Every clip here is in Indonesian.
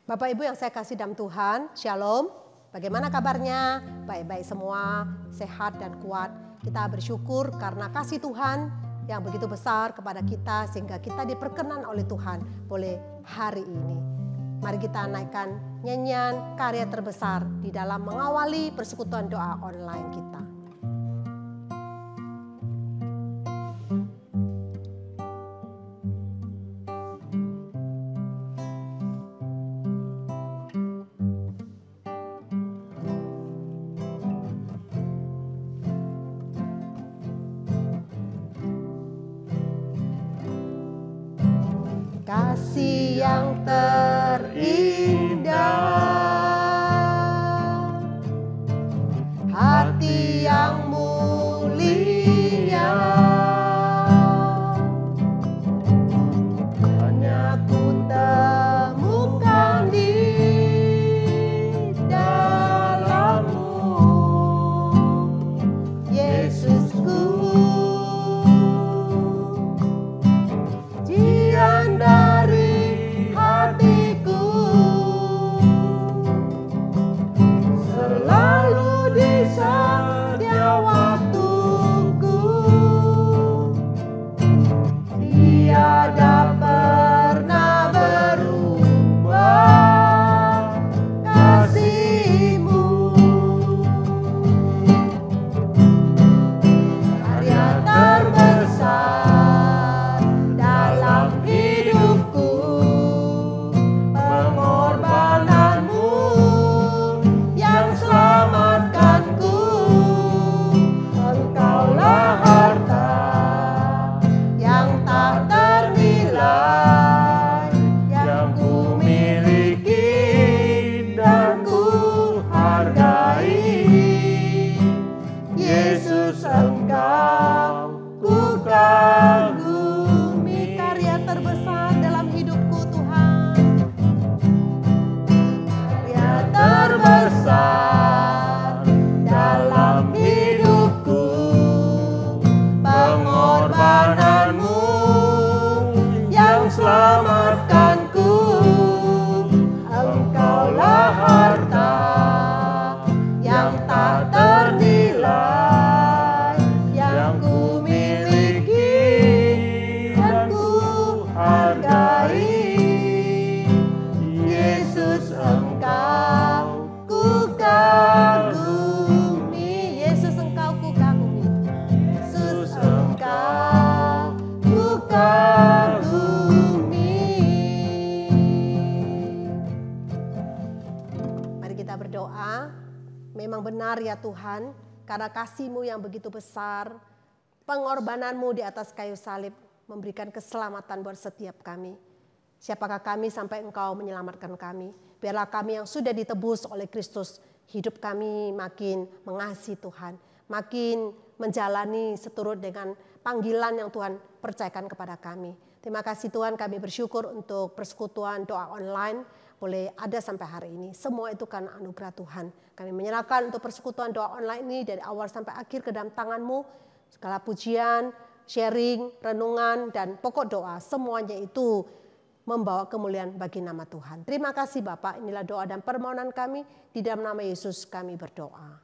Bapak Ibu yang saya kasih dalam Tuhan, Shalom. Bagaimana kabarnya? Baik-baik semua, sehat dan kuat. Kita bersyukur karena kasih Tuhan yang begitu besar kepada kita sehingga kita diperkenan oleh Tuhan boleh hari ini. Mari kita naikkan nyanyian karya terbesar di dalam mengawali persekutuan doa online kita. Kasih yang terindah, hati yang mulia, hanya ku temukan di dalam-Mu, Yesusku. Dari hatiku selalu di setiap waktuku, tiada pernah berubah kasih-Mu. Karya terbesar dalam hidupku, pengorbananmu yang selamatkanku. Engkaulah harta yang tak ternilai, yang ku miliki dan ku hargai. Yesus, Engkau ku kagumi. Karya terbesar dalam hidupku, Tuhan. Karya terbesar dalam hidupku, pengorbananmu yang selamatkanku. Engkaulah harta yang tak ternilai, yang ku miliki dan ku hargai. Yesus, Engkau ku kagumi. Yesus, Engkau ku kagumi. Yesus, Engkau ku kagumi. Mari kita berdoa. Memang benar ya Tuhan, karena kasih-Mu yang begitu besar, pengorbanan-Mu di atas kayu salib memberikan keselamatan buat setiap kami. Siapakah kami sampai Engkau menyelamatkan kami? Biarlah kami yang sudah ditebus oleh Kristus, hidup kami makin mengasihi Tuhan, makin menjalani seturut dengan panggilan yang Tuhan percayakan kepada kami. Terima kasih Tuhan, kami bersyukur untuk persekutuan doa online boleh ada sampai hari ini. Semua itu karena anugerah Tuhan. Kami menyerahkan untuk persekutuan doa online ini dari awal sampai akhir ke dalam tangan-Mu. Segala pujian, sharing, renungan, dan pokok doa, semuanya itu membawa kemuliaan bagi nama Tuhan. Terima kasih Bapak, inilah doa dan permohonan kami. Di dalam nama Yesus kami berdoa.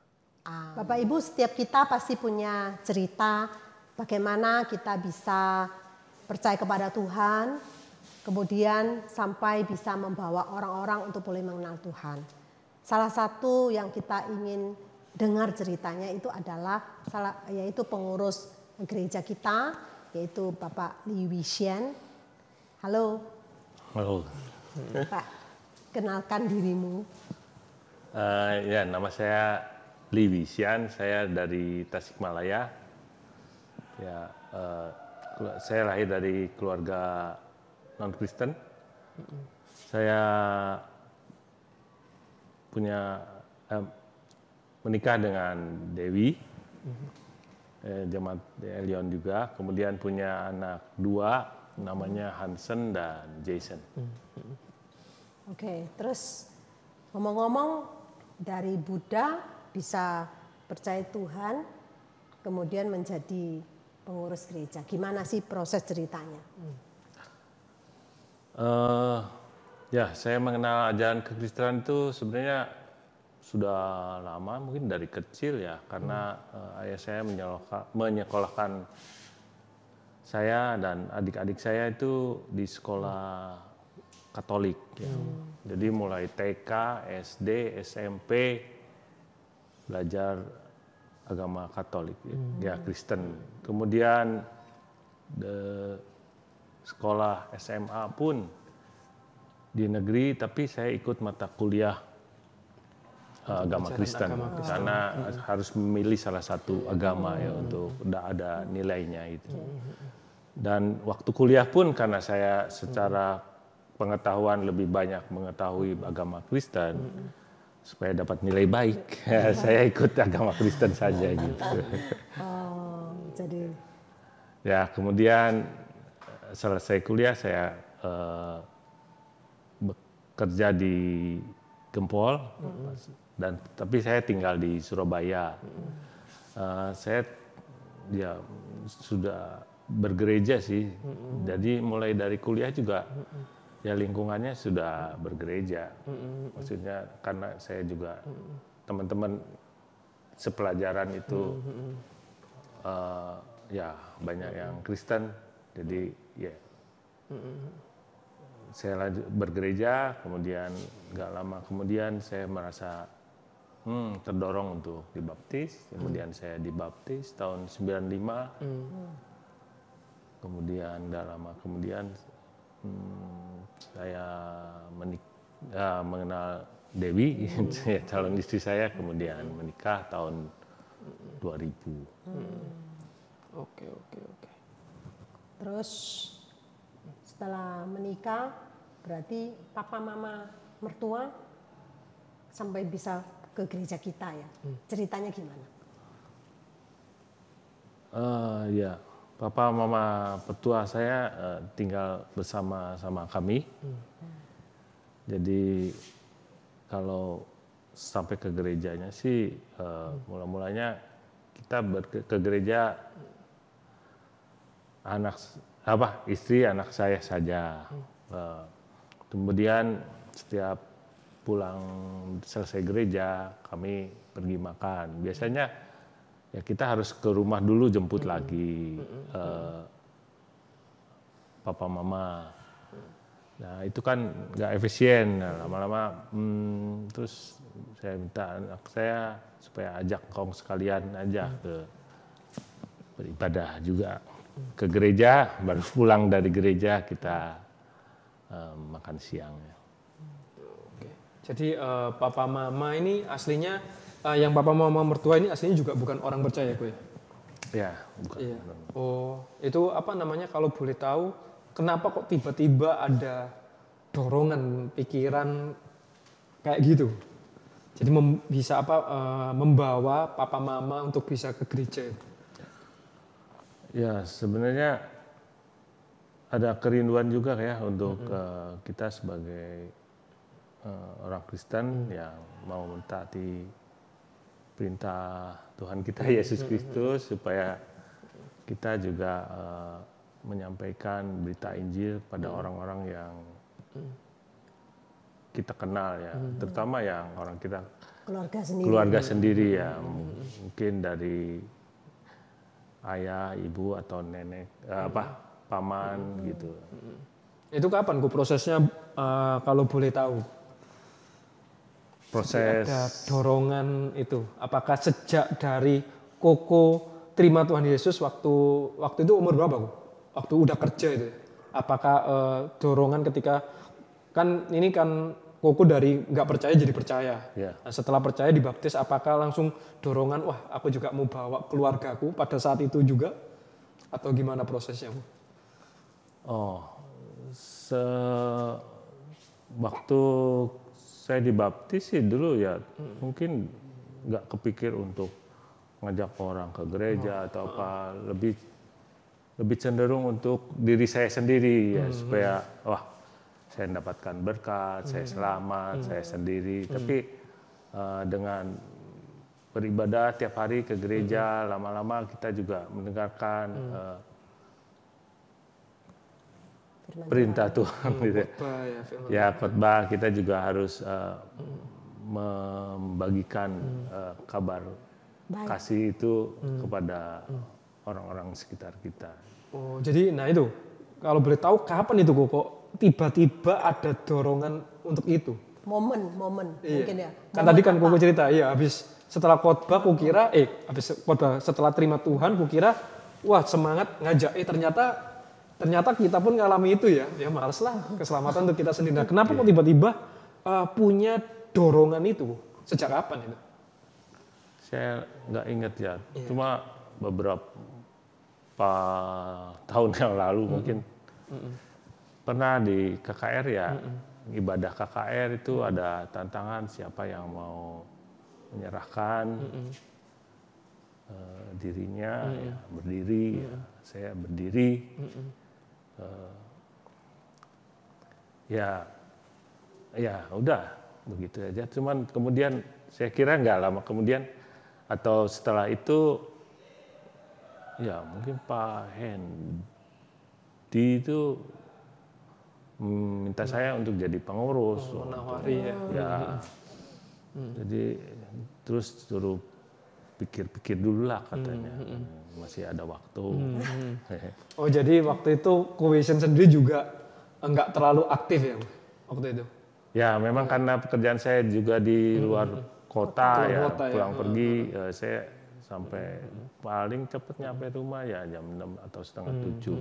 Amin. Bapak Ibu, setiap kita pasti punya cerita bagaimana kita bisa percaya kepada Tuhan, kemudian sampai bisa membawa orang-orang untuk boleh mengenal Tuhan. Salah satu yang kita ingin dengar ceritanya itu adalah yaitu pengurus gereja kita, yaitu Bapak Lee Wishen. Halo. Halo. Pak, kenalkan dirimu. Ya, nama saya Lee Wishen, saya dari Tasikmalaya. Ya, saya lahir dari keluarga non-Kristen. Saya menikah dengan Dewi, jemaat Elion juga. Kemudian punya anak 2, namanya Hansen dan Jason. Oke, terus ngomong-ngomong dari Buddha bisa percaya Tuhan, kemudian menjadi pengurus gereja. Gimana sih proses ceritanya? Ya, saya mengenal ajaran kekristenan itu sebenarnya sudah lama, mungkin dari kecil ya, karena ayah saya menyekolahkan saya dan adik-adik saya itu di sekolah Katolik. Ya. Jadi mulai TK, SD, SMP belajar agama Katolik, ya Kristen. Kemudian sekolah SMA pun di negeri, tapi saya ikut mata kuliah agama Kristen karena harus memilih salah satu agama ya untuk ada nilainya itu. Dan waktu kuliah pun karena saya secara pengetahuan lebih banyak mengetahui agama Kristen, supaya dapat nilai baik, saya ikut agama Kristen saja gitu. Jadi ya kemudian selesai kuliah saya bekerja di Gempol, dan tapi saya tinggal di Surabaya. Saya ya sudah bergereja sih, jadi mulai dari kuliah juga ya lingkungannya sudah bergereja. Maksudnya karena saya juga teman-teman sepelajaran itu ya banyak yang Kristen, jadi ya saya lanjut bergereja. Kemudian nggak lama kemudian saya merasa terdorong untuk dibaptis. Kemudian saya dibaptis tahun 95. Kemudian nggak lama kemudian saya mengenal Dewi, calon istri saya, kemudian menikah tahun 2000. Oke. terus setelah menikah berarti papa mama mertua sampai bisa ke gereja kita ya. Ceritanya gimana? Ya, papa mama petua saya tinggal bersama kami. Jadi kalau sampai ke gerejanya sih mula-mulanya kita ke gereja istri anak saya saja. Kemudian setiap pulang selesai gereja kami pergi makan. Biasanya ya kita harus ke rumah dulu jemput lagi papa mama. Nah itu kan nggak efisien. Nah, lama-lama terus saya minta anak saya supaya ajak kaum sekalian aja ke beribadah juga ke gereja, baru pulang dari gereja kita makan siang. Oke. Jadi papa mama ini aslinya yang papa mama mertua ini aslinya juga bukan orang percaya, gue. Ya, bukan. Iya. Oh, itu apa namanya kalau boleh tahu kenapa kok tiba-tiba ada dorongan pikiran kayak gitu? Jadi bisa membawa papa mama untuk bisa ke gereja? Ya, sebenarnya ada kerinduan juga ya untuk kita sebagai orang Kristen yang mau mentaati perintah Tuhan kita Yesus Kristus supaya kita juga menyampaikan berita Injil pada orang-orang yang kita kenal ya, terutama yang orang kita keluarga sendiri ya, mungkin dari ayah, ibu atau nenek, paman gitu. Itu kapan prosesnya kalau boleh tahu? Proses ada dorongan itu. Apakah sejak dari Koko terima Tuhan Yesus waktu itu umur berapa, Bu? Waktu udah kerja itu. Apakah dorongan ketika kan ini kan Koko dari nggak percaya jadi percaya. Yeah. Nah, setelah percaya dibaptis, apakah langsung dorongan, wah aku juga mau bawa keluargaku pada saat itu juga? Atau gimana prosesnya, Bu? Waktu saya dibaptis sih dulu ya mungkin nggak kepikir untuk ngajak orang ke gereja atau apa, lebih cenderung untuk diri saya sendiri ya, supaya saya mendapatkan berkat, saya selamat, saya sendiri. Tapi dengan beribadah tiap hari ke gereja, lama-lama kita juga mendengarkan perintah Tuhan. Gitu. Ya khotbah, kita juga harus membagikan kabar kasih itu kepada orang-orang sekitar kita. Oh, jadi nah itu kalau boleh tahu kapan itu kok tiba-tiba ada dorongan untuk itu? Momen mungkin ya. Kan tadi kan Koko cerita, iya habis setelah khotbah kukira habis khotbah setelah terima Tuhan kukira wah semangat ngajak ternyata kita pun ngalami itu ya males lah keselamatan untuk kita sendiri. Nah, kenapa kok tiba-tiba punya dorongan itu? Sejak kapan itu? Saya nggak ingat ya, cuma beberapa tahun yang lalu mungkin pernah di KKR ya, ibadah KKR itu ada tantangan siapa yang mau menyerahkan dirinya, ya, berdiri, ya, saya berdiri, ya udah begitu aja. Cuman kemudian saya kira nggak lama kemudian atau setelah itu, ya mungkin Pak Hendy itu minta saya untuk jadi pengurus. Menawari ya. Jadi terus suruh pikir-pikir dulu lah katanya, masih ada waktu. Oh jadi waktu itu Co-Vision sendiri juga enggak terlalu aktif ya waktu itu? Ya memang karena pekerjaan saya juga di luar kota, pulang pergi, saya sampai paling cepat nyampe rumah ya jam 6 atau setengah 7.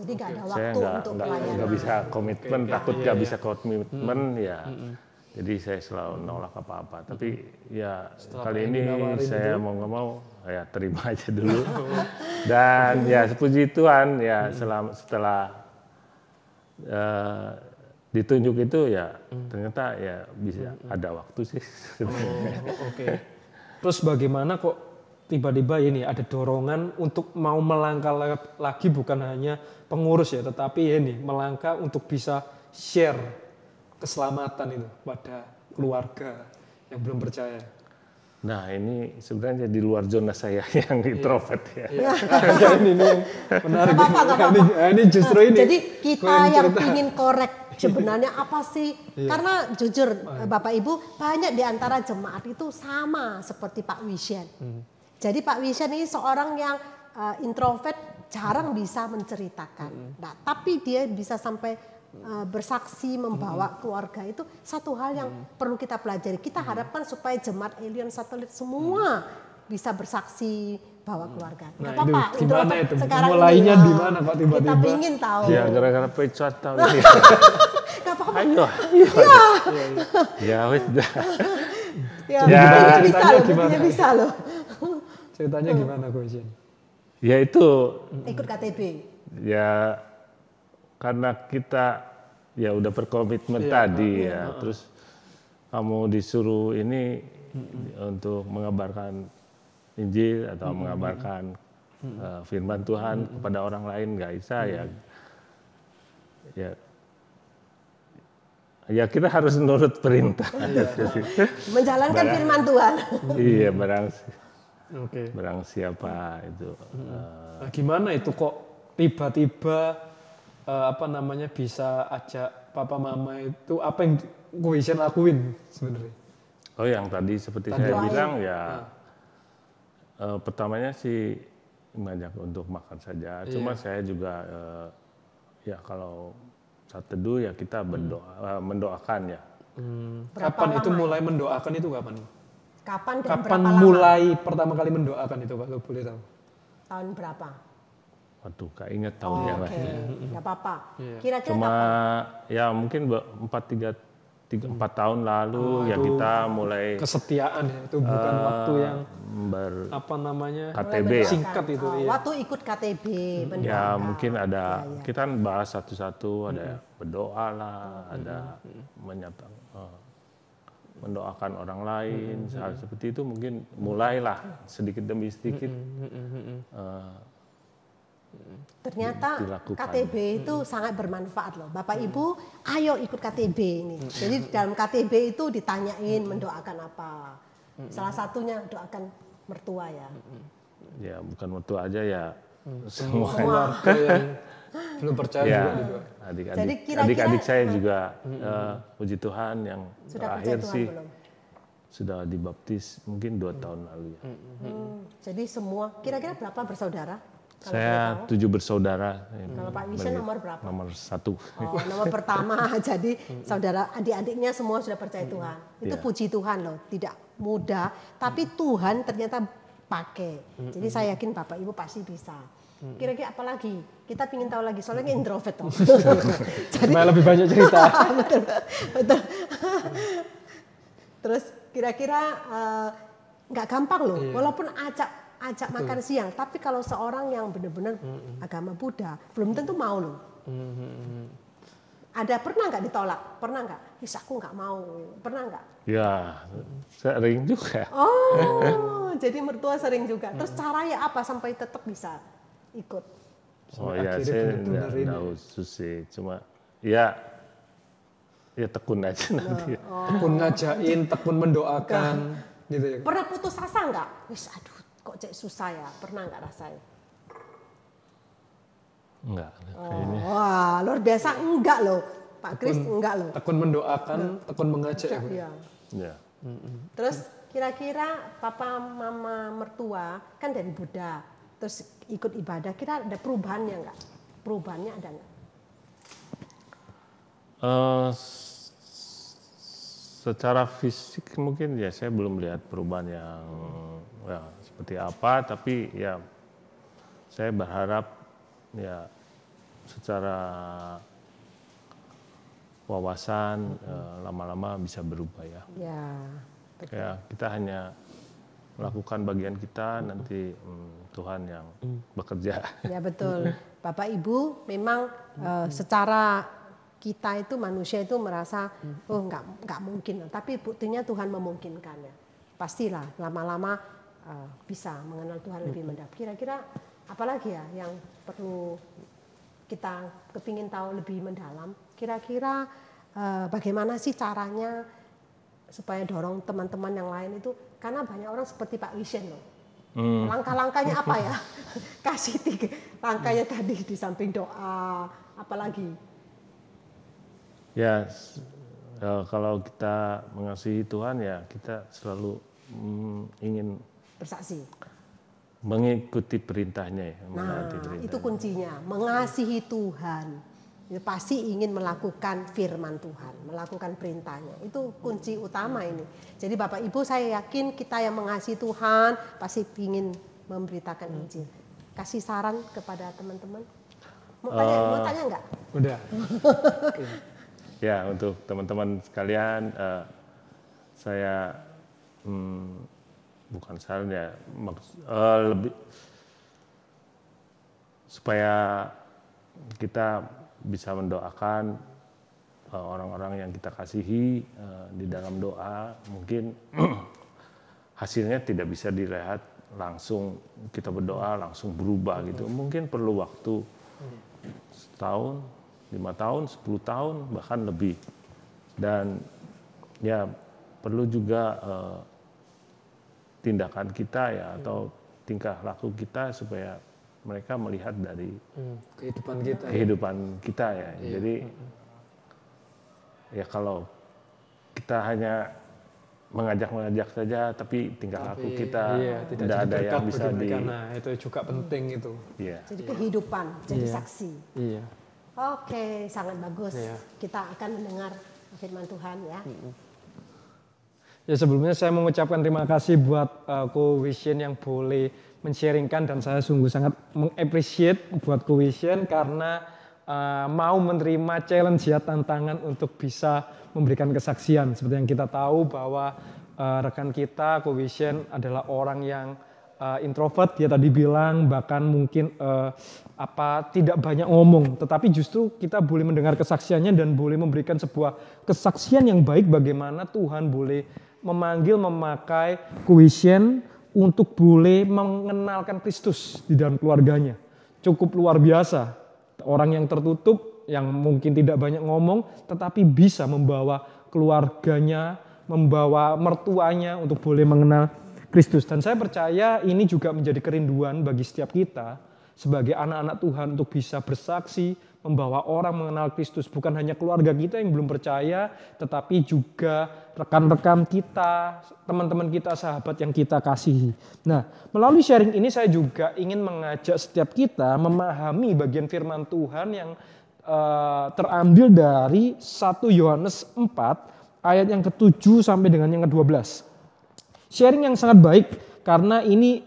Jadi nggak ada waktu saya untuk pelayanan. nggak bisa komitmen, takut nggak bisa komitmen ya. Jadi saya selalu nolak apa-apa. Tapi ya kali ini saya mau nggak mau ya terima aja dulu. Dan ya puji Tuhan ya setelah ditunjuk itu ya ternyata ya bisa ada waktu sih. Oke. Terus bagaimana kok tiba-tiba ini ada dorongan untuk mau melangkah lagi bukan hanya pengurus ya, tetapi ini melangkah untuk bisa share keselamatan itu pada keluarga yang belum percaya. Nah ini sebenarnya di luar zona saya yang introvert ya. Ini yang menarik. Ini justru ini. Jadi kita yang ingin korek sebenarnya apa sih? Karena jujur Bapak Ibu banyak di antara jemaat itu sama seperti Pak Wishen. Jadi Pak Wishen ini seorang yang introvert, jarang bisa menceritakan. Nah, tapi dia bisa sampai bersaksi membawa keluarga, itu satu hal yang perlu kita pelajari. Kita harapkan supaya jemaat Alien Satelit semua bisa bersaksi bawa keluarga. Nah, apa-apa, gimana itu? Sekarang Mulainya ini, di mana Pak tiba-tiba? Kita ingin tahu. Ya gara-gara pecot tahun ini. Gak apa-apa. Ayo. Ya wes dah. Ya, bisa loh. Ceritanya gimana Co-Vision? Ya itu. Ikut KTB. Ya karena kita ya udah berkomitmen tadi ya. Terus kamu disuruh ini untuk mengabarkan Injil atau mengabarkan firman Tuhan kepada orang lain nggak bisa ya kita harus menurut perintah. Menjalankan firman Tuhan. Iya barang siapa itu. Nah, gimana itu kok tiba-tiba bisa ajak papa mama itu, apa yang Co-Vision lakuin sebenarnya? Oh yang tadi seperti saya bilang ya pertamanya sih ngajak untuk makan saja. Cuma saya juga ya kalau saat teduh ya kita berdoa, mendoakan ya. Kapan itu mulai mendoakan itu kapan? Kapan mulai pertama kali mendoakan itu Pak, kalau boleh tahu? Tahun berapa? Waduh, gak ingat tahunnya. Gak apa-apa. Kira-kira cuma ya mungkin 4 tahun lalu ya kita mulai kesetiaan ya, itu bukan waktu yang KTB ya. Singkat itu. Waktu ikut KTB. Ya mungkin ada kita kan bahas satu-satu, ada berdoa lah, ada mendoakan orang lain, hal seperti itu mungkin mulailah sedikit demi sedikit. Ternyata KTB itu sangat bermanfaat loh. Bapak Ibu, ayo ikut KTB ini. Jadi dalam KTB itu ditanyain mendoakan apa. Salah satunya doakan mertua ya. Ya bukan mertua aja ya, Semua semua. keluarga yang belum percaya Ya, juga didoakan. Jadi kira-kira- adik-adik saya juga puji Tuhan yang Sudah percaya terakhir Tuhan sih belum? sudah dibaptis mungkin 2 tahun lalu ya. Jadi semua, kira-kira berapa bersaudara? Kalau boleh Saya tahu? 7 bersaudara. Kalau Pak Wishen nomor berapa? Nomor 1. Oh, nomor pertama. Jadi saudara adik-adiknya semua sudah percaya Tuhan. Itu Ya. puji Tuhan loh, tidak mudah. Tapi Tuhan ternyata pakai. Jadi saya yakin Bapak Ibu pasti bisa. Kira-kira apa lagi? Kita ingin tahu lagi, soalnya introvert toh. Jadi Supaya lebih banyak cerita. betul, betul. Terus kira-kira nggak gampang loh, walaupun ajak makan siang, tapi kalau seorang yang benar-benar agama Buddha belum tentu mau loh. Ada pernah nggak ditolak? Pernah nggak? Wis aku nggak mau. Pernah nggak? Ya, sering juga. Oh, jadi mertua sering juga. Terus caranya apa sampai tetap bisa ikut? Oh Sampai ya, akhirnya saya benar-benar ini. enggak khusus sih, cuma ya tekun aja nanti. Tekun ngajain, tekun mendoakan, gitu ya. Pernah putus asa nggak? Wis aduh kok cek susah ya. Pernah nggak rasanya? Enggak, kayaknya. Wah, luar biasa enggak loh. Pak Kris enggak loh. Tekun mendoakan, tekun mengajak ya. Bu. Iya. Ya. Terus kira-kira papa mama mertua kan dari Buddha, terus ikut ibadah, kira ada perubahannya enggak? Perubahannya ada enggak? Secara fisik mungkin ya saya belum lihat perubahan yang ya, seperti apa, tapi ya saya berharap ya secara wawasan lama-lama bisa berubah ya. Ya. Ya kita hanya melakukan bagian kita, nanti Tuhan yang bekerja. Ya betul. Bapak Ibu memang secara kita itu manusia itu merasa oh nggak mungkin, tapi buktinya Tuhan memungkinkan ya. Pastilah lama-lama bisa mengenal Tuhan lebih mendalam. Kira-kira apalagi ya yang perlu kita kepingin tahu lebih mendalam? Kira-kira bagaimana sih caranya supaya dorong teman-teman yang lain itu, karena banyak orang seperti Pak Wishen loh. Langkah-langkahnya apa ya? Kasih 3 langkahnya tadi di samping doa, apalagi? Ya kalau kita mengasihi Tuhan ya kita selalu ingin Bersaksi. mengikuti perintahnya ya, Nah, menaati perintahnya. itu kuncinya, mengasihi Tuhan. Ya, pasti ingin melakukan firman Tuhan, melakukan perintahnya. Itu kunci utama ini. Jadi Bapak Ibu saya yakin kita yang mengasihi Tuhan pasti ingin memberitakan Injil. Kasih saran kepada teman-teman. Mau tanya enggak? Udah. Ya untuk teman-teman sekalian saya bukan saran ya, lebih supaya kita bisa mendoakan orang-orang yang kita kasihi di dalam doa. Mungkin hasilnya tidak bisa dilihat langsung, kita berdoa langsung berubah gitu. Mungkin perlu waktu setahun, 5 tahun, 10 tahun, bahkan lebih. Dan ya perlu juga tindakan kita ya atau tingkah laku kita supaya mereka melihat dari kehidupan kita ya. Jadi ya kalau kita hanya mengajak saja tapi tingkah laku kita tidak ada yang bisa Nah, itu juga penting itu. Iya. Jadi kehidupan, jadi saksi. Iya. Oke, sangat bagus. Kita akan mendengar firman Tuhan ya. Ya sebelumnya saya mengucapkan terima kasih buat Ko Wishen yang boleh men-sharingkan, dan saya sungguh sangat meng-appreciate buat Ko Wishen karena mau menerima challenge ya, tantangan untuk bisa memberikan kesaksian. Seperti yang kita tahu bahwa rekan kita Ko Wishen adalah orang yang introvert, dia tadi bilang, bahkan mungkin tidak banyak ngomong, tetapi justru kita boleh mendengar kesaksiannya dan boleh memberikan sebuah kesaksian yang baik bagaimana Tuhan boleh memanggil, memakai Ko Wishen untuk boleh mengenalkan Kristus di dalam keluarganya. Cukup luar biasa. Orang yang tertutup, yang mungkin tidak banyak ngomong, tetapi bisa membawa keluarganya membawa mertuanya untuk boleh mengenal Kristus. Dan saya percaya ini juga menjadi kerinduan bagi setiap kita sebagai anak-anak Tuhan untuk bisa bersaksi, membawa orang mengenal Kristus. Bukan hanya keluarga kita yang belum percaya, tetapi juga rekan-rekan kita, teman-teman kita, sahabat yang kita kasihi. Nah, melalui sharing ini saya juga ingin mengajak setiap kita memahami bagian firman Tuhan yang terambil dari 1 Yohanes 4 ayat yang ke-7 sampai dengan yang ke-12. Sharing yang sangat baik karena ini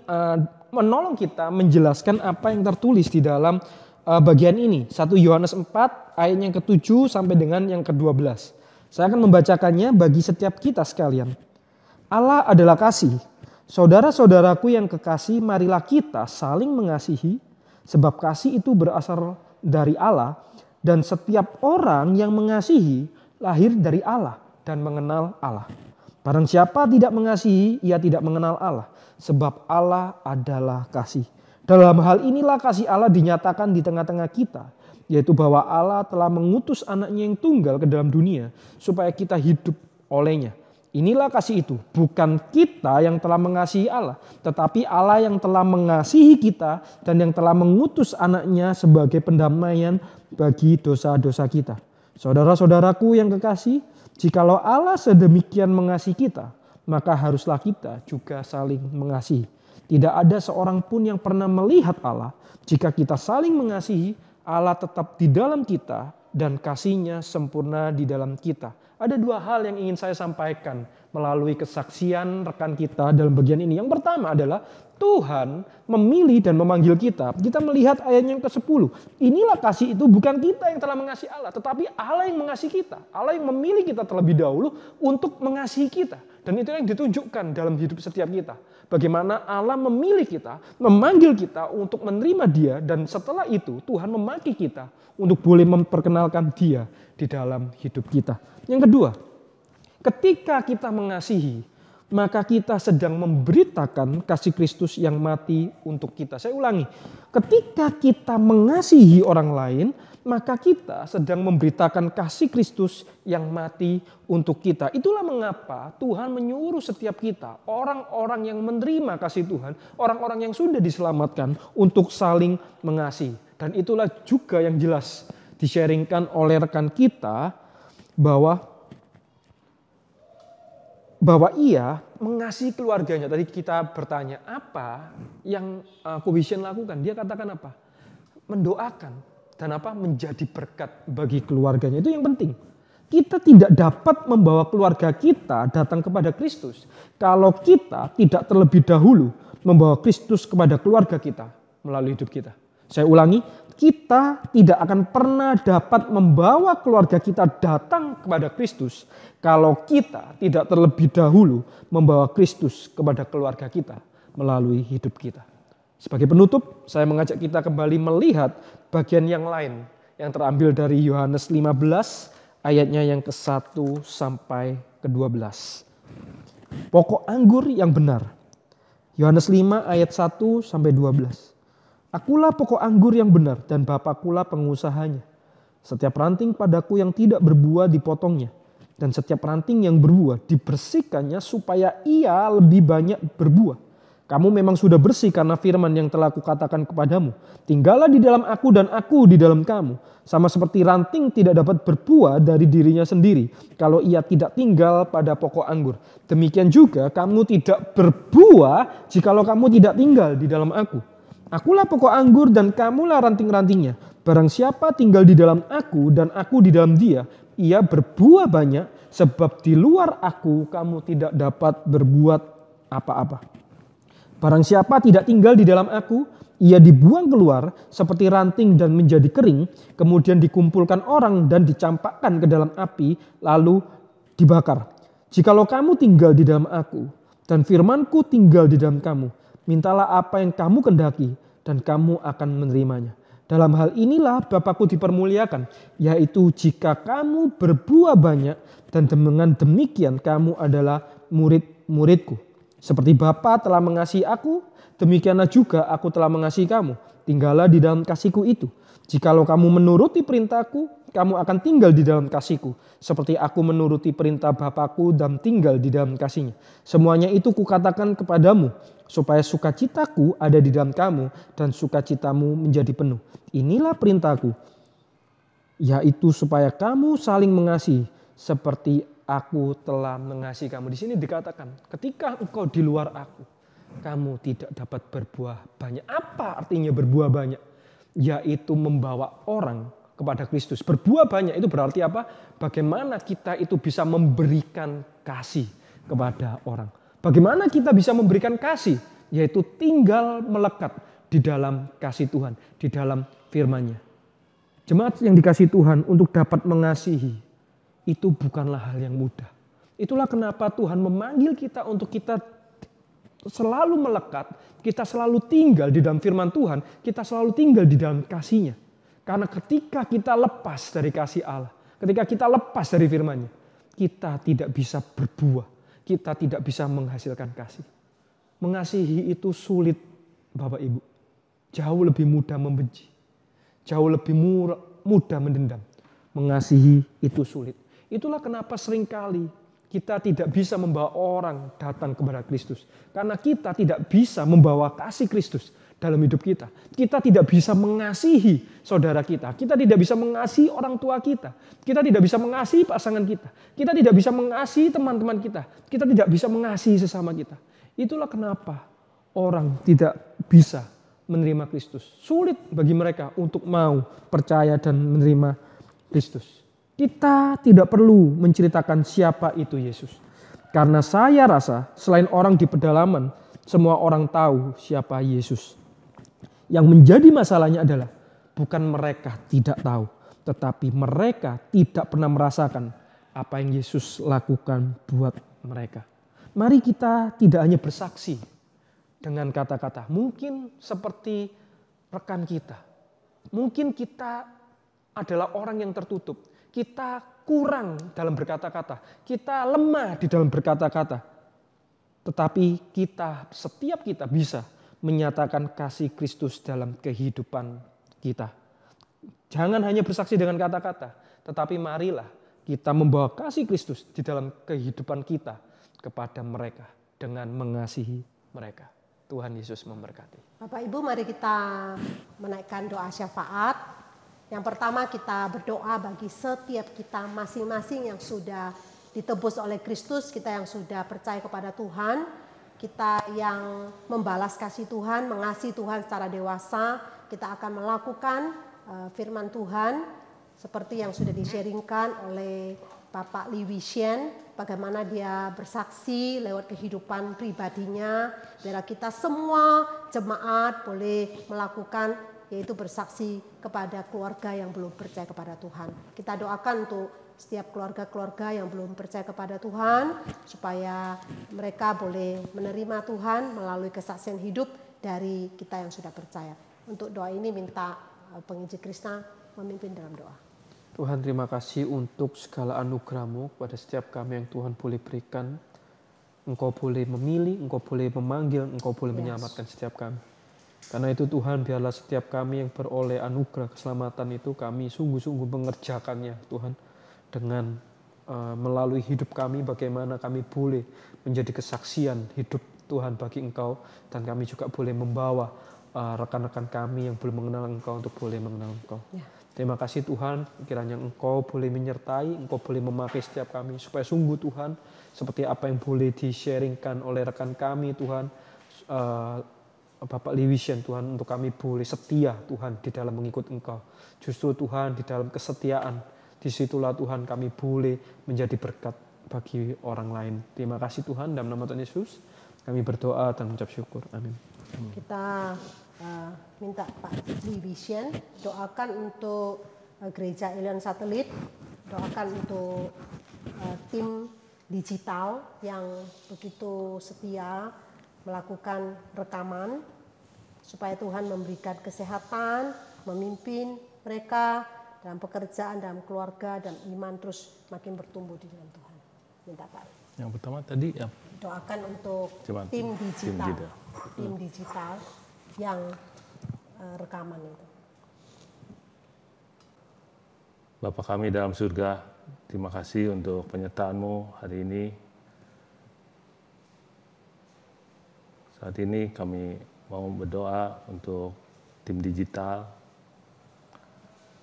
menolong kita menjelaskan apa yang tertulis di dalam bagian ini. 1 Yohanes 4 ayat yang ke-7 sampai dengan yang ke-12. Saya akan membacakannya bagi setiap kita sekalian. Allah adalah kasih. Saudara-saudaraku yang kekasih, marilah kita saling mengasihi, sebab kasih itu berasal dari Allah, dan setiap orang yang mengasihi lahir dari Allah dan mengenal Allah. Barang siapa tidak mengasihi, ia tidak mengenal Allah, sebab Allah adalah kasih. Dalam hal inilah kasih Allah dinyatakan di tengah-tengah kita, yaitu bahwa Allah telah mengutus anaknya yang tunggal ke dalam dunia, supaya kita hidup olehnya. Inilah kasih itu, bukan kita yang telah mengasihi Allah, tetapi Allah yang telah mengasihi kita dan yang telah mengutus anaknya sebagai pendamaian bagi dosa-dosa kita. Saudara-saudaraku yang kekasih, jikalau Allah sedemikian mengasihi kita, maka haruslah kita juga saling mengasihi. Tidak ada seorang pun yang pernah melihat Allah. Jika kita saling mengasihi, Allah tetap di dalam kita dan kasih-Nya sempurna di dalam kita. Ada dua hal yang ingin saya sampaikan melalui kesaksian rekan kita dalam bagian ini. Yang pertama adalah Tuhan memilih dan memanggil kita. Kita melihat ayatnya yang ke-10. Inilah kasih itu, bukan kita yang telah mengasihi Allah, tetapi Allah yang mengasihi kita. Allah yang memilih kita terlebih dahulu untuk mengasihi kita. Dan itu yang ditunjukkan dalam hidup setiap kita. Bagaimana Allah memilih kita, memanggil kita untuk menerima Dia, dan setelah itu Tuhan memakai kita untuk boleh memperkenalkan Dia di dalam hidup kita. Yang kedua, ketika kita mengasihi, maka kita sedang memberitakan kasih Kristus yang mati untuk kita. Saya ulangi, ketika kita mengasihi orang lain, maka kita sedang memberitakan kasih Kristus yang mati untuk kita. Itulah mengapa Tuhan menyuruh setiap kita, orang-orang yang menerima kasih Tuhan, orang-orang yang sudah diselamatkan, untuk saling mengasihi. Dan itulah juga yang jelas di-sharingkan oleh rekan kita, bahwa ia mengasihi keluarganya. Tadi kita bertanya, apa yang Co-Vision lakukan? Dia katakan apa? Mendoakan dan apa? Menjadi berkat bagi keluarganya. Itu yang penting. Kita tidak dapat membawa keluarga kita datang kepada Kristus kalau kita tidak terlebih dahulu membawa Kristus kepada keluarga kita melalui hidup kita. Saya ulangi, kita tidak akan pernah dapat membawa keluarga kita datang kepada Kristus kalau kita tidak terlebih dahulu membawa Kristus kepada keluarga kita melalui hidup kita. Sebagai penutup, saya mengajak kita kembali melihat bagian yang lain yang terambil dari Yohanes 15 ayatnya yang ke-1 sampai ke-12. Pokok anggur yang benar. Yohanes 5 ayat 1 sampai 12. Akulah pokok anggur yang benar dan Bapakulah pengusahanya. Setiap ranting padaku yang tidak berbuah dipotongnya. Dan setiap ranting yang berbuah dibersihkannya supaya ia lebih banyak berbuah. Kamu memang sudah bersih karena firman yang telah kukatakan kepadamu. Tinggallah di dalam aku dan aku di dalam kamu. Sama seperti ranting tidak dapat berbuah dari dirinya sendiri kalau ia tidak tinggal pada pokok anggur. Demikian juga kamu tidak berbuah jikalau kamu tidak tinggal di dalam aku. Akulah pokok anggur dan kamulah ranting-rantingnya. Barang siapa tinggal di dalam aku dan aku di dalam dia, ia berbuah banyak, sebab di luar aku kamu tidak dapat berbuat apa-apa. Barang siapa tidak tinggal di dalam aku, ia dibuang keluar seperti ranting dan menjadi kering, kemudian dikumpulkan orang dan dicampakkan ke dalam api, lalu dibakar. Jikalau kamu tinggal di dalam aku dan firmanku tinggal di dalam kamu, mintalah apa yang kamu kehendaki dan kamu akan menerimanya. Dalam hal inilah Bapakku dipermuliakan, yaitu jika kamu berbuah banyak dan dengan demikian kamu adalah murid-muridku. Seperti Bapa telah mengasihi aku, demikianlah juga aku telah mengasihi kamu. Tinggallah di dalam kasihku itu. Jikalau kamu menuruti perintahku, kamu akan tinggal di dalam kasihku. Seperti aku menuruti perintah Bapakku dan tinggal di dalam kasihnya. Semuanya itu kukatakan kepadamu, supaya sukacitaku ada di dalam kamu dan sukacitamu menjadi penuh. Inilah perintahku, yaitu supaya kamu saling mengasihi seperti aku telah mengasihi kamu. Di sini dikatakan, ketika engkau di luar aku, kamu tidak dapat berbuah banyak. Apa artinya berbuah banyak? Yaitu membawa orang kepada Kristus. Berbuah banyak itu berarti apa? Bagaimana kita itu bisa memberikan kasih kepada orang. Bagaimana kita bisa memberikan kasih? Yaitu tinggal melekat di dalam kasih Tuhan, di dalam firman-Nya. Jemaat yang dikasihi Tuhan, untuk dapat mengasihi itu bukanlah hal yang mudah. Itulah kenapa Tuhan memanggil kita untuk kita selalu melekat, kita selalu tinggal di dalam firman Tuhan, kita selalu tinggal di dalam kasih-Nya. Karena ketika kita lepas dari kasih Allah, ketika kita lepas dari firman-Nya, kita tidak bisa berbuah, kita tidak bisa menghasilkan kasih. Mengasihi itu sulit, Bapak Ibu. Jauh lebih mudah membenci, jauh lebih mudah mendendam. Mengasihi itu sulit. Itulah kenapa seringkali kita tidak bisa membawa orang datang kepada Kristus. Karena kita tidak bisa membawa kasih Kristus dalam hidup kita. Kita tidak bisa mengasihi saudara kita. Kita tidak bisa mengasihi orang tua kita. Kita tidak bisa mengasihi pasangan kita. Kita tidak bisa mengasihi teman-teman kita. Kita tidak bisa mengasihi sesama kita. Itulah kenapa orang tidak bisa menerima Kristus. Sulit bagi mereka untuk mau percaya dan menerima Kristus. Kita tidak perlu menceritakan siapa itu Yesus. Karena saya rasa selain orang di pedalaman, semua orang tahu siapa Yesus. Yang menjadi masalahnya adalah bukan mereka tidak tahu, tetapi mereka tidak pernah merasakan apa yang Yesus lakukan buat mereka. Mari kita tidak hanya bersaksi dengan kata-kata. Mungkin seperti rekan kita. Mungkin kita adalah orang yang tertutup. Kita kurang dalam berkata-kata. Kita lemah di dalam berkata-kata. Tetapi setiap kita bisa menyatakan kasih Kristus dalam kehidupan kita. Jangan hanya bersaksi dengan kata-kata. Tetapi marilah kita membawa kasih Kristus di dalam kehidupan kita kepada mereka dengan mengasihi mereka. Tuhan Yesus memberkati. Bapak Ibu, mari kita menaikkan doa syafaat. Yang pertama, kita berdoa bagi setiap kita masing-masing yang sudah ditebus oleh Kristus, kita yang sudah percaya kepada Tuhan, kita yang membalas kasih Tuhan, mengasihi Tuhan secara dewasa. Kita akan melakukan firman Tuhan seperti yang sudah di-sharingkan oleh Bapak Lee Wishen, bagaimana dia bersaksi lewat kehidupan pribadinya, biar kita semua jemaat boleh melakukan, yaitu bersaksi kepada keluarga yang belum percaya kepada Tuhan. Kita doakan untuk setiap keluarga-keluarga yang belum percaya kepada Tuhan, supaya mereka boleh menerima Tuhan melalui kesaksian hidup dari kita yang sudah percaya. Untuk doa ini minta penginjil Krishna memimpin dalam doa. Tuhan, terima kasih untuk segala anugerah-Mu kepada setiap kami yang Tuhan boleh berikan. Engkau boleh memilih, Engkau boleh memanggil, Engkau boleh menyelamatkan setiap kami. Karena itu Tuhan, biarlah setiap kami yang beroleh anugerah keselamatan itu, kami sungguh-sungguh mengerjakannya Tuhan. Dengan melalui hidup kami, bagaimana kami boleh menjadi kesaksian hidup Tuhan bagi Engkau. Dan kami juga boleh membawa rekan-rekan kami yang belum mengenal Engkau untuk boleh mengenal Engkau. Ya. Terima kasih Tuhan, kiranya Engkau boleh menyertai, Engkau boleh memakai setiap kami. Supaya sungguh Tuhan, seperti apa yang boleh di-sharingkan oleh rekan kami Tuhan, Bapak Lee Wishen Tuhan, untuk kami boleh setia Tuhan di dalam mengikut Engkau. Justru Tuhan di dalam kesetiaan, disitulah Tuhan kami boleh menjadi berkat bagi orang lain. Terima kasih Tuhan, dalam nama Tuhan Yesus kami berdoa dan mengucap syukur. Amin. Kita minta Pak Lee Wishen doakan untuk gereja Elion Satelit, doakan untuk tim digital yang begitu setia melakukan rekaman, supaya Tuhan memberikan kesehatan, memimpin mereka dalam pekerjaan, dalam keluarga, dan iman terus makin bertumbuh di dalam Tuhan. Minta Pak. Yang pertama tadi ya. Doakan untuk Cuman, tim digital. digital. Tim digital yang rekaman itu. Bapa kami dalam surga, terima kasih untuk penyertaan-Mu hari ini. Saat ini kami mau berdoa untuk tim digital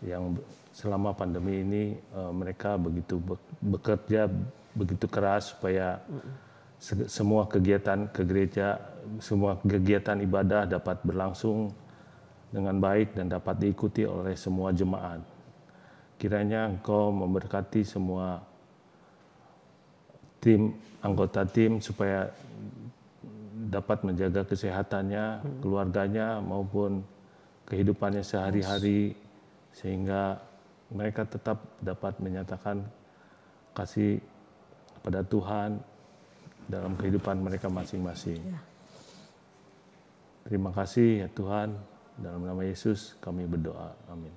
yang selama pandemi ini mereka begitu bekerja begitu keras supaya semua kegiatan ke gereja, semua kegiatan ibadah dapat berlangsung dengan baik dan dapat diikuti oleh semua jemaat. Kiranya Engkau memberkati semua tim, anggota tim supaya dapat menjaga kesehatannya, keluarganya maupun kehidupannya sehari-hari sehingga mereka tetap dapat menyatakan kasih kepada Tuhan dalam kehidupan mereka masing-masing. Ya. Terima kasih ya Tuhan, dalam nama Yesus kami berdoa. Amin.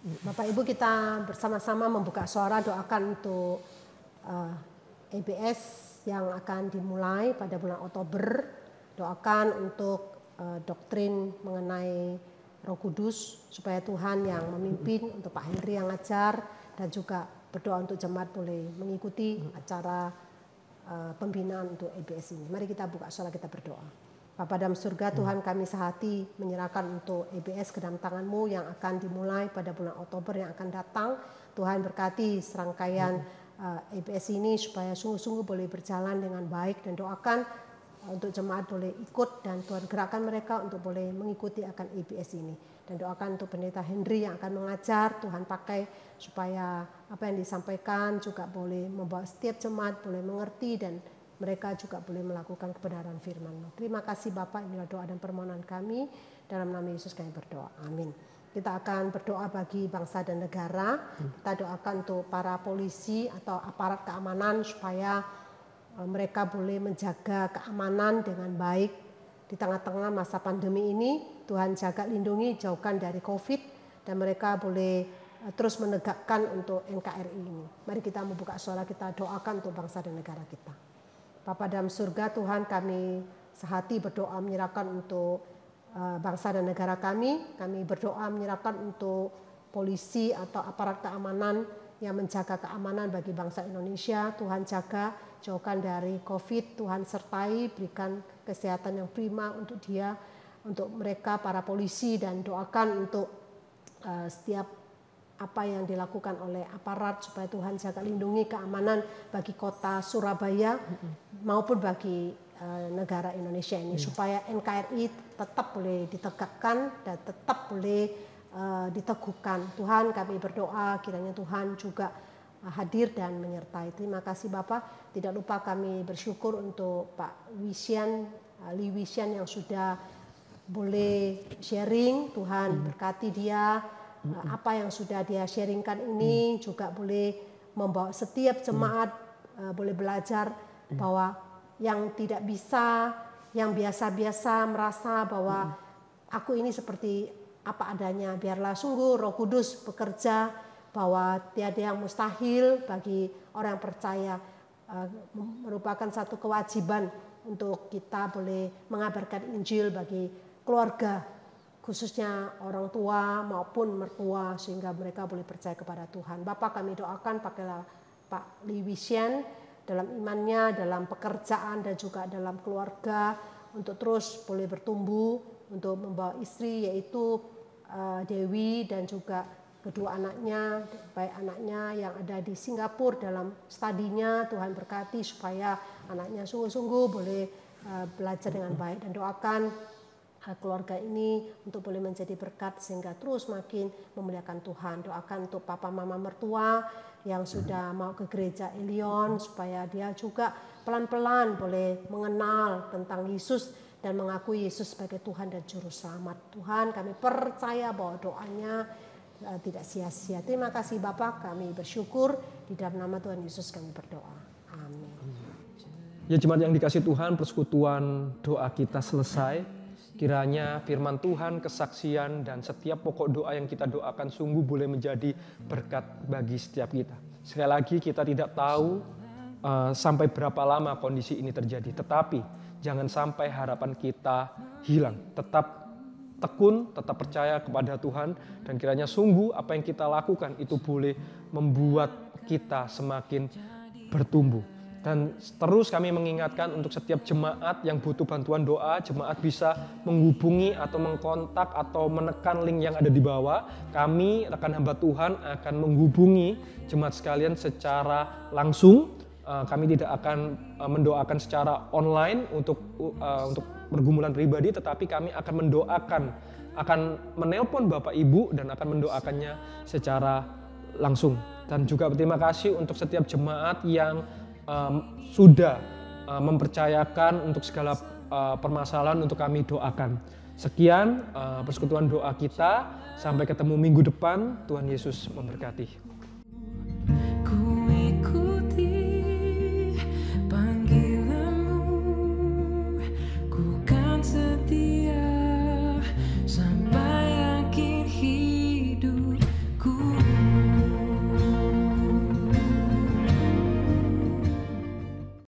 Bapak Ibu, kita bersama-sama membuka suara doakan untuk EBS yang akan dimulai pada bulan Oktober. Doakan untuk doktrin mengenai Roh Kudus supaya Tuhan yang memimpin, untuk Pak Henry yang ngajar, dan juga berdoa untuk jemaat boleh mengikuti acara pembinaan untuk EBS ini. Mari kita buka suara, kita berdoa. Bapa dalam surga, Tuhan kami sehati menyerahkan untuk EBS ke dalam tangan-Mu yang akan dimulai pada bulan Oktober yang akan datang. Tuhan berkati serangkaian EBS ini supaya sungguh-sungguh boleh berjalan dengan baik, dan doakan untuk jemaat boleh ikut dan Tuhan gerakkan mereka untuk boleh mengikuti akan EBS ini. Dan doakan untuk pendeta Henry yang akan mengajar, Tuhan pakai supaya apa yang disampaikan juga boleh membawa setiap jemaat boleh mengerti dan mereka juga boleh melakukan kebenaran firman-Mu. Terima kasih Bapak, inilah doa dan permohonan kami. Dalam nama Yesus kami berdoa. Amin. Kita akan berdoa bagi bangsa dan negara. Kita doakan untuk para polisi atau aparat keamanan supaya mereka boleh menjaga keamanan dengan baik di tengah-tengah masa pandemi ini. Tuhan jaga, lindungi, jauhkan dari COVID, dan mereka boleh terus menegakkan untuk NKRI ini. Mari kita membuka suara, kita doakan untuk bangsa dan negara kita. Bapa dalam surga, Tuhan kami sehati berdoa menyerahkan untuk bangsa dan negara kami. Kami berdoa menyerahkan untuk polisi atau aparat keamanan yang menjaga keamanan bagi bangsa Indonesia. Tuhan jaga, jauhkan dari COVID, Tuhan sertai, berikan kesehatan yang prima untuk dia, untuk mereka para polisi, dan doakan untuk setiap apa yang dilakukan oleh aparat supaya Tuhan jaga, lindungi keamanan bagi kota Surabaya maupun bagi negara Indonesia ini, supaya NKRI tetap boleh ditegakkan dan tetap boleh diteguhkan. Tuhan kami berdoa kiranya Tuhan juga hadir dan menyertai. Terima kasih Bapak. Tidak lupa kami bersyukur untuk Pak Wisyan, Lee Wisyan yang sudah boleh sharing. Tuhan berkati dia. Apa yang sudah dia sharingkan ini juga boleh membawa setiap jemaat boleh belajar bahwa yang tidak bisa, yang biasa-biasa merasa bahwa aku ini seperti apa adanya, biarlah sungguh Roh Kudus bekerja, bahwa tiada yang mustahil bagi orang yang percaya. Merupakan satu kewajiban untuk kita boleh mengabarkan Injil bagi keluarga, khususnya orang tua maupun mertua, sehingga mereka boleh percaya kepada Tuhan. Bapak kami doakan pakailah Pak Lee Wisyan dalam imannya, dalam pekerjaan dan juga dalam keluarga, untuk terus boleh bertumbuh, untuk membawa istri yaitu Dewi dan juga kedua anaknya, baik anaknya yang ada di Singapura dalam studinya. Tuhan berkati supaya anaknya sungguh-sungguh boleh belajar dengan baik, dan doakan keluarga ini untuk boleh menjadi berkat sehingga terus makin memuliakan Tuhan. Doakan untuk papa mama mertua yang sudah mau ke gereja Elion supaya dia juga pelan-pelan boleh mengenal tentang Yesus dan mengakui Yesus sebagai Tuhan dan Juru Selamat. Tuhan, kami percaya bahwa doanya tidak sia-sia. Terima kasih Bapak, kami bersyukur di dalam nama Tuhan Yesus kami berdoa. Amin. Ya jemaat yang dikasih Tuhan, persekutuan doa kita selesai. Kiranya firman Tuhan, kesaksian, dan setiap pokok doa yang kita doakan sungguh boleh menjadi berkat bagi setiap kita. Sekali lagi, kita tidak tahu sampai berapa lama kondisi ini terjadi. Tetapi jangan sampai harapan kita hilang. Tetap tekun, tetap percaya kepada Tuhan, dan kiranya sungguh apa yang kita lakukan itu boleh membuat kita semakin bertumbuh. Dan terus kami mengingatkan untuk setiap jemaat yang butuh bantuan doa, jemaat bisa menghubungi atau mengkontak atau menekan link yang ada di bawah. Kami, rekan hamba Tuhan, akan menghubungi jemaat sekalian secara langsung. Kami tidak akan mendoakan secara online untuk pergumulan pribadi, tetapi kami akan akan menelpon Bapak Ibu dan akan mendoakannya secara langsung. Dan juga berterima kasih untuk setiap jemaat yang sudah mempercayakan untuk segala permasalahan untuk kami doakan. Sekian persekutuan doa kita, sampai ketemu minggu depan. Tuhan Yesus memberkati.